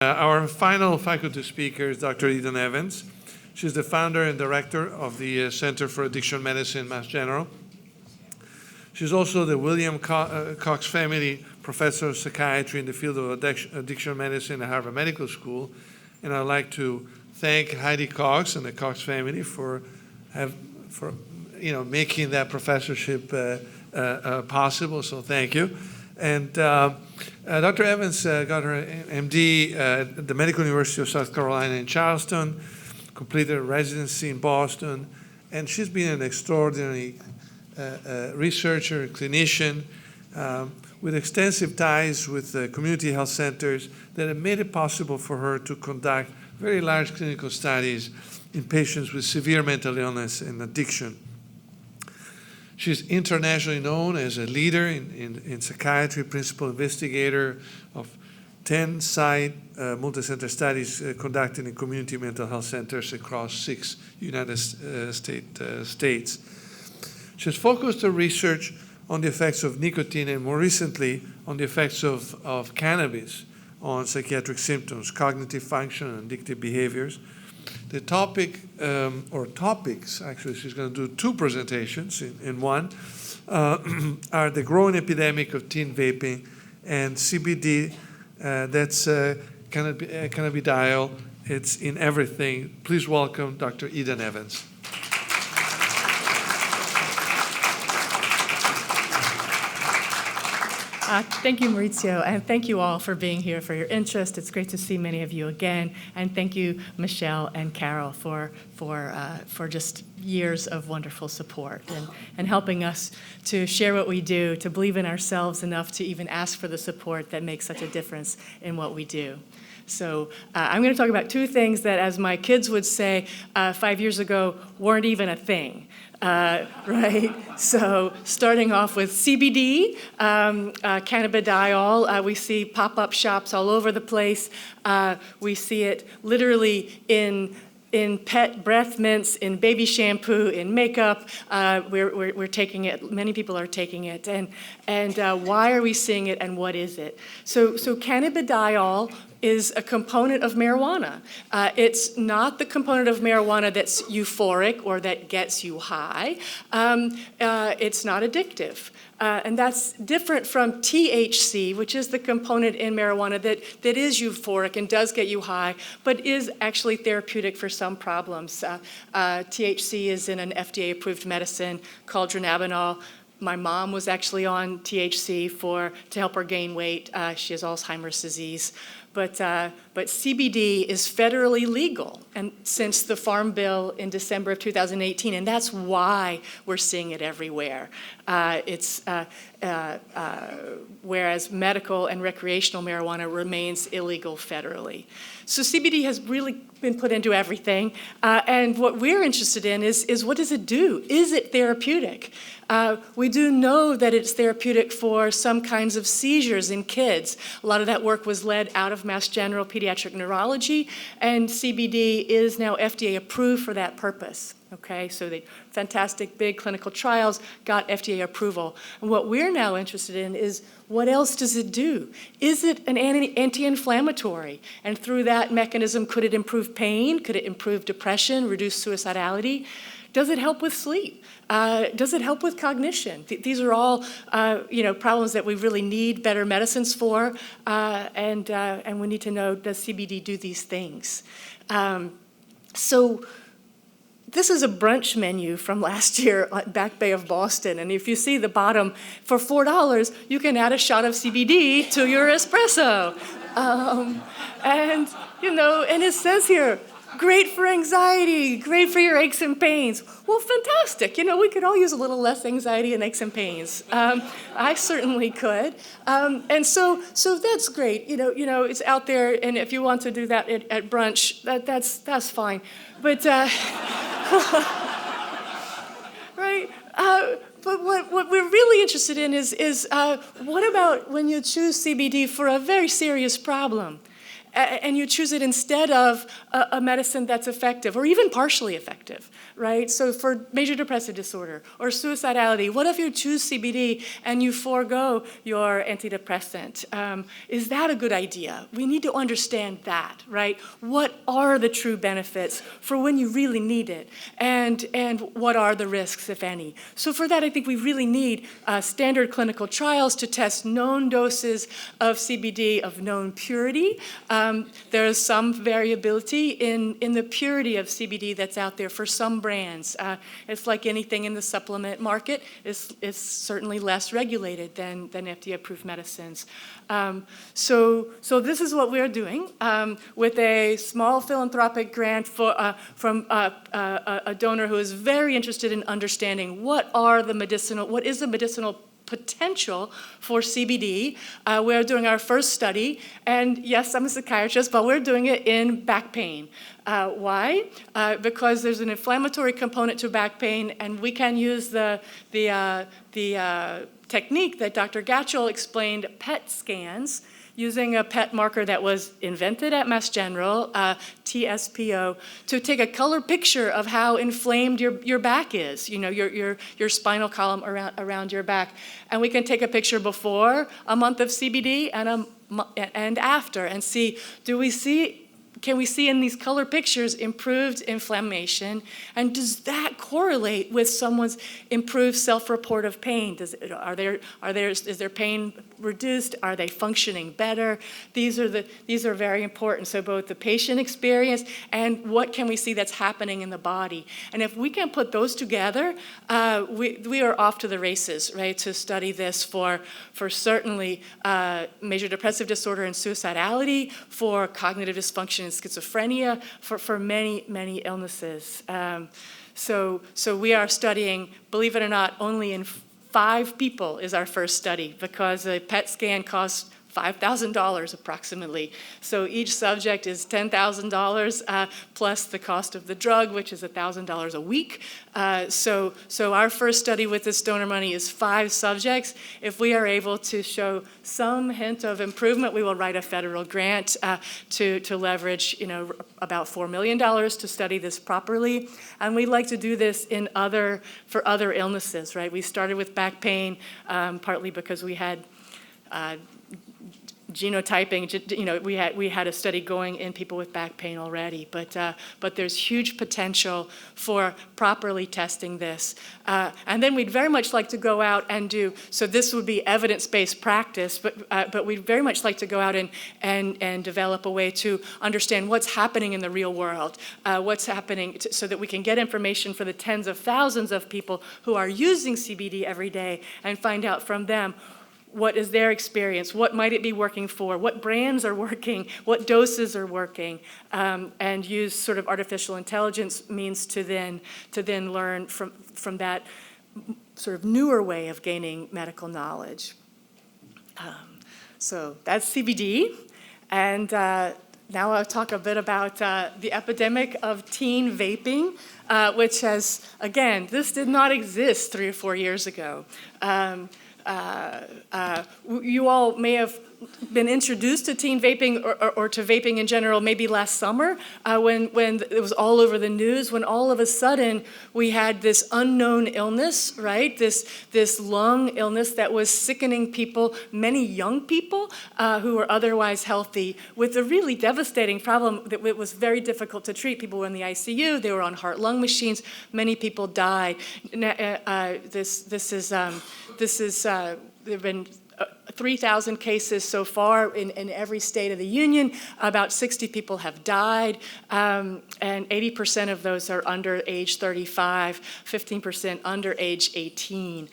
Our final faculty speaker is Dr. Evins. She's the founder and director of the Center for Addiction Medicine, Mass General. She's also the William Cox Family Professor of Psychiatry in the field of addiction medicine at Harvard Medical School. And I'd like to thank Heidi Cox and the Cox family for making that professorship possible. So thank you. And Dr. Evins got her MD at the Medical University of South Carolina in Charleston, completed a residency in Boston, and she's been an extraordinary researcher, clinician, with extensive ties with community health centers that have made it possible for her to conduct very large clinical studies in patients with severe mental illness and addiction. She's internationally known as a leader in psychiatry, principal investigator of 10 site multi-center studies conducted in community mental health centers across 6 United States. She's focused her research on the effects of nicotine and more recently on the effects of cannabis on psychiatric symptoms, cognitive function, and addictive behaviors. The topic, or topics, actually, she's going to do 2 presentations in one, are the growing epidemic of teen vaping and CBD, that's Cannabidiol. It's in everything. Please welcome Dr. Eden Evins. Thank you, Maurizio, and thank you all for being here, for your interest. It's great to see many of you again, and thank you, Michelle and Carol, for just years of wonderful support and helping us to share what we do, to believe in ourselves enough to even ask for the support that makes such a difference in what we do. So I'm going to talk about 2 things that, as my kids would say 5 years ago, weren't even a thing. Right? So starting off with CBD, cannabidiol, we see pop-up shops all over the place. We see it literally in pet breath mints, in baby shampoo, in makeup. We're taking it. Many people are taking it. And why are we seeing it, and what is it? So cannabidiol is a component of marijuana. It's not the component of marijuana that's euphoric or that gets you high. It's not addictive. And that's different from THC, which is the component in marijuana that is euphoric and does get you high, but is actually therapeutic for some problems. THC is in an FDA-approved medicine called dronabinol. My mom was actually on THC to help her gain weight. She has Alzheimer's disease. But CBD is federally legal, and since the Farm Bill in December of 2018, and that's why we're seeing it everywhere. Whereas medical and recreational marijuana remains illegal federally. So CBD has really been put into everything, and what we're interested in is what does it do? Is it therapeutic? We do know that it's therapeutic for some kinds of seizures in kids. A lot of that work was led out of Mass General Pediatric Neurology, and CBD is now FDA approved for that purpose. Okay, so the fantastic big clinical trials got FDA approval. And what we're now interested in is what else does it do? Is it an anti-inflammatory? And through that mechanism, could it improve pain? Could it improve depression, reduce suicidality? Does it help with sleep? Does it help with cognition? These are all problems that we really need better medicines for, and we need to know, does CBD do these things? So this is a brunch menu from last year at Back Bay of Boston, and if you see the bottom, for $4, you can add a shot of CBD to your espresso. And it says here, great for anxiety, great for your aches and pains. Well, fantastic. We could all use a little less anxiety and aches and pains. I certainly could. And so that's great. It's out there, and if you want to do that at brunch, that's fine. But right. But what we're really interested in is what about when you choose CBD for a very serious problem? and you choose it instead of a medicine that's effective or even partially effective, right? So for major depressive disorder or suicidality, what if you choose CBD and you forego your antidepressant? Is that a good idea? We need to understand that, right? What are the true benefits for when you really need it? And what are the risks, if any? So for that, I think we really need standard clinical trials to test known doses of CBD of known purity. There is some variability in the purity of CBD that's out there for some brands. It's like anything in the supplement market. It's certainly less regulated than FDA-approved medicines. So this is what we're doing with a small philanthropic grant from a donor who is very interested in understanding what is the medicinal potential for CBD. We're doing our first study, and yes, I'm a psychiatrist, but we're doing it in back pain. Why? Because there's an inflammatory component to back pain, and we can use the technique that Dr. Gatchell explained, PET scans, using a PET marker that was invented at Mass General, TSPO, to take a color picture of how inflamed your back is, your spinal column around your back. And we can take a picture before a month of CBD and after and see, can we see in these color pictures improved inflammation? And does that correlate with someone's improved self-report of pain? Is their pain reduced? Are they functioning better? These are very important. So both the patient experience and what can we see that's happening in the body. And if we can put those together, we are off to the races, right, to study this for certainly major depressive disorder and suicidality, for cognitive dysfunction and schizophrenia, for many, many illnesses. So we are studying, believe it or not, only in 5 people is our first study, because a PET scan costs $5,000 approximately. So each subject is $10,000 plus the cost of the drug, which is $1,000 a week. So our first study with this donor money is 5 subjects. If we are able to show some hint of improvement, we will write a federal grant to leverage, about $4 million to study this properly. And we'd like to do this for other illnesses, right? We started with back pain, partly because we had genotyping, we had a study going in people with back pain already, but there's huge potential for properly testing this. And then we'd very much like to go out and so this would be evidence-based practice, but we'd very much like to go out and develop a way to understand what's happening in the real world, what's happening so that we can get information for the tens of thousands of people who are using CBD every day and find out from them what is their experience, what might it be working for, what brands are working, what doses are working, and use sort of artificial intelligence means to then learn from that sort of newer way of gaining medical knowledge. So that's CBD, and now I'll talk a bit about the epidemic of teen vaping, which has, again, this did not exist 3 or 4 years ago. You all may have been introduced to teen vaping or to vaping in general maybe last summer when it was all over the news, when all of a sudden we had this unknown illness, right? This lung illness that was sickening people, many young people who were otherwise healthy, with a really devastating problem that it was very difficult to treat. People were in the ICU, they were on heart-lung machines, many people died. There have been 3,000 cases so far in every state of the union. About 60 people have died, and 80% of those are under age 35, 15% under age 18.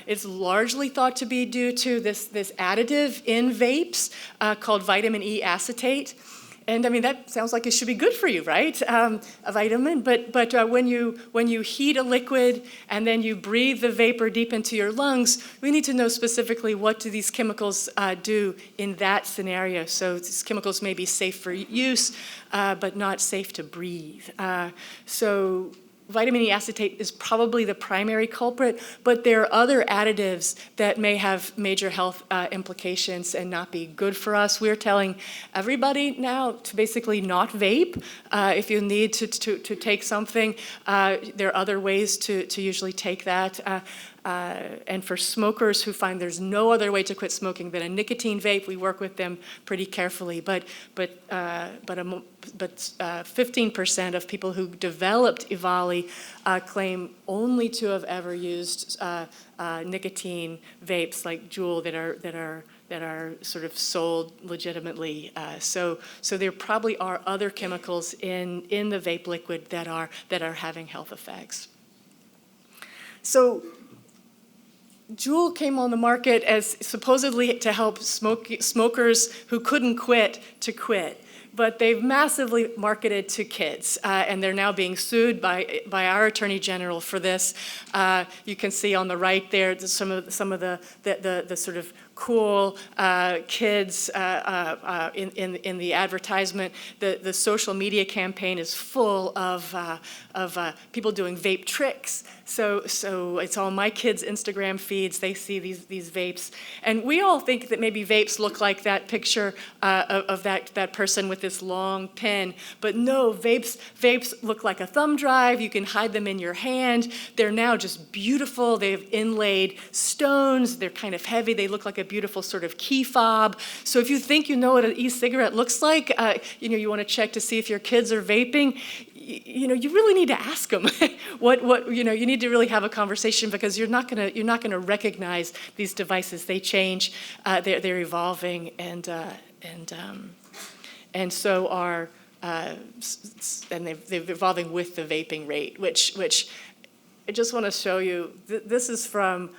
It's largely thought to be due to this additive in vapes called vitamin E acetate. And I mean, that sounds like it should be good for you, right? A vitamin, but when you heat a liquid and then you breathe the vapor deep into your lungs, we need to know specifically what do these chemicals do in that scenario. So these chemicals may be safe for use, but not safe to breathe. So vitamin E acetate is probably the primary culprit, but there are other additives that may have major health implications and not be good for us. We're telling everybody now to basically not vape. If you need to take something, there are other ways to usually take that. And for smokers who find there's no other way to quit smoking than a nicotine vape, we work with them pretty carefully. But 15% of people who developed EVALI claim only to have ever used nicotine vapes like Juul that are sort of sold legitimately. So there probably are other chemicals in the vape liquid that are having health effects. So Juul came on the market as supposedly to help smokers who couldn't quit to quit. But they've massively marketed to kids, and they're now being sued by our Attorney General for this. You can see on the right there some of the sort of cool kids in the advertisement. The social media campaign is full of people doing vape tricks. So it's all my kids' Instagram feeds. They see these vapes, and we all think that maybe vapes look like that picture of that person with this long pin. But no, vapes look like a thumb drive. You can hide them in your hand. They're now just beautiful. They have inlaid stones. They're kind of heavy. They look like a beautiful sort of key fob. So if you think you know what an e-cigarette looks like, you want to check to see if your kids are vaping. You really need to ask them you need to really have a conversation, because you're not gonna recognize these devices. They change, they're evolving, and so are and they're evolving with the vaping rate, which I just want to show you. This is from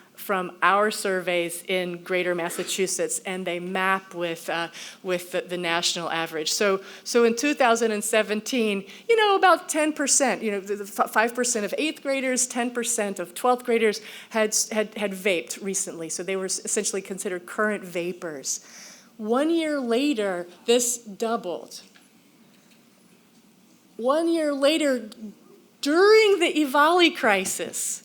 our surveys in Greater Massachusetts, and they map with the national average. So in 2017, about 10%, 5% of 8th graders, 10% of 12th graders had vaped recently. So they were essentially considered current vapers. 1 year later, this doubled. 1 year later, during the EVALI crisis,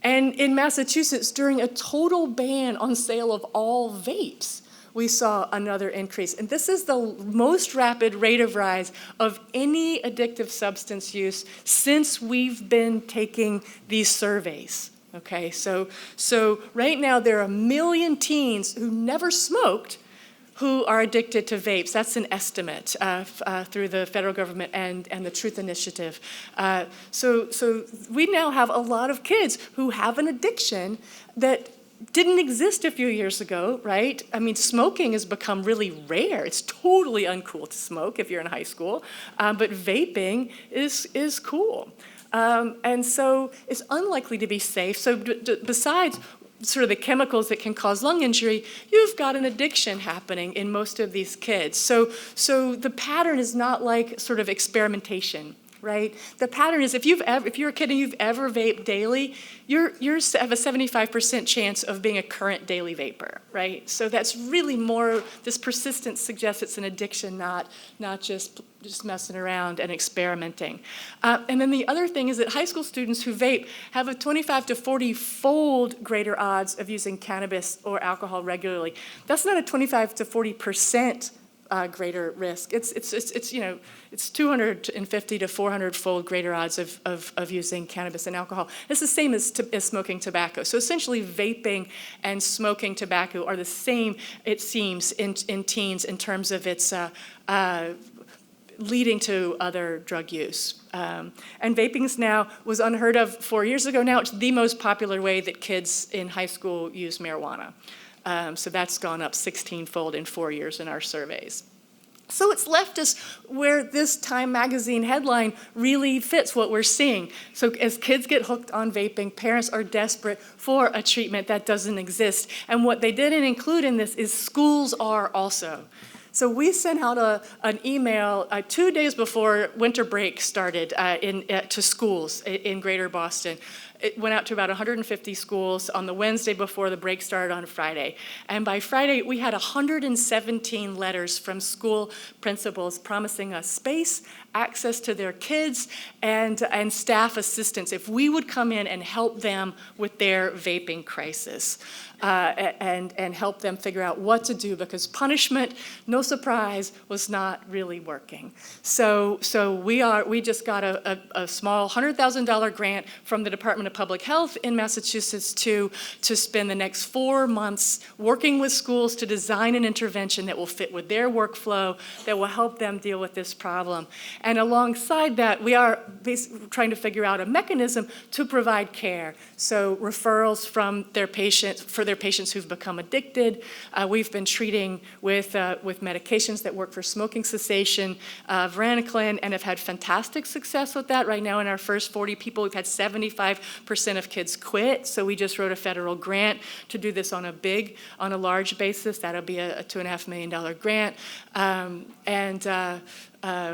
and in Massachusetts, during a total ban on sale of all vapes, we saw another increase. And this is the most rapid rate of rise of any addictive substance use since we've been taking these surveys. Okay, so right now there are 1 million teens who never smoked who are addicted to vapes. That's an estimate through the federal government and the Truth Initiative. So we now have a lot of kids who have an addiction that didn't exist a few years ago, right? I mean, smoking has become really rare. It's totally uncool to smoke if you're in high school, but vaping is cool. And so it's unlikely to be safe. So besides sort of the chemicals that can cause lung injury, you've got an addiction happening in most of these kids. So the pattern is not like sort of experimentation, right? The pattern is if you're a kid and you've ever vaped daily, you have a 75% chance of being a current daily vapor, right? So that's really more, this persistence suggests it's an addiction, not just messing around and experimenting. And then the other thing is that high school students who vape have a 25 to 40-fold greater odds of using cannabis or alcohol regularly. That's not a 25 to 40% greater risk. It's 250 to 400-fold greater odds of using cannabis and alcohol. It's the same as smoking tobacco. So essentially, vaping and smoking tobacco are the same, it seems, in teens in terms of its leading to other drug use. And vaping now was unheard of 4 years ago. Now it's the most popular way that kids in high school use marijuana. So that's gone up 16-fold in 4 years in our surveys. So it's left us where this Time magazine headline really fits what we're seeing. So as kids get hooked on vaping, parents are desperate for a treatment that doesn't exist. And what they didn't include in this is schools are also. So we sent out an email 2 days before winter break started to schools in Greater Boston. it went out to about 150 schools on the Wednesday before the break started on Friday. And by Friday, we had 117 letters from school principals promising us space, access to their kids, and staff assistance if we would come in and help them with their vaping crisis. And help them figure out what to do, because punishment, no surprise, was not really working. So we just got a small $100,000 grant from the Department of Public Health in Massachusetts to spend the next 4 months working with schools to design an intervention that will fit with their workflow, that will help them deal with this problem. And alongside that, we are trying to figure out a mechanism to provide care. So referrals from their patients, for their patients who've become addicted. We've been treating with medications that work for smoking cessation, varenicline, and have had fantastic success with that. Right now, in our first 40 people, we've had 75% of kids quit. So we just wrote a federal grant to do this on a large basis. That'll be a $2.5 million grant.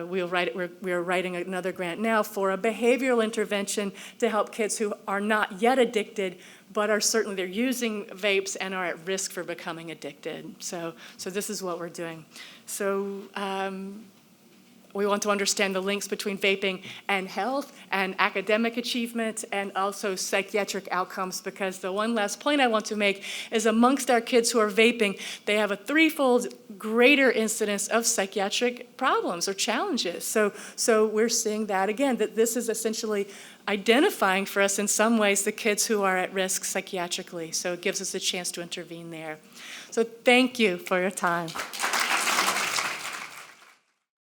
We are writing another grant now for a behavioral intervention to help kids who are not yet addicted, but they're using vapes and are at risk for becoming addicted. So this is what we're doing. So we want to understand the links between vaping and health and academic achievement and also psychiatric outcomes, because the one last point I want to make is amongst our kids who are vaping, they have a 3-fold greater incidence of psychiatric problems or challenges. So we're seeing that again, that this is essentially identifying for us in some ways the kids who are at risk psychiatrically. So it gives us a chance to intervene there. So thank you for your time.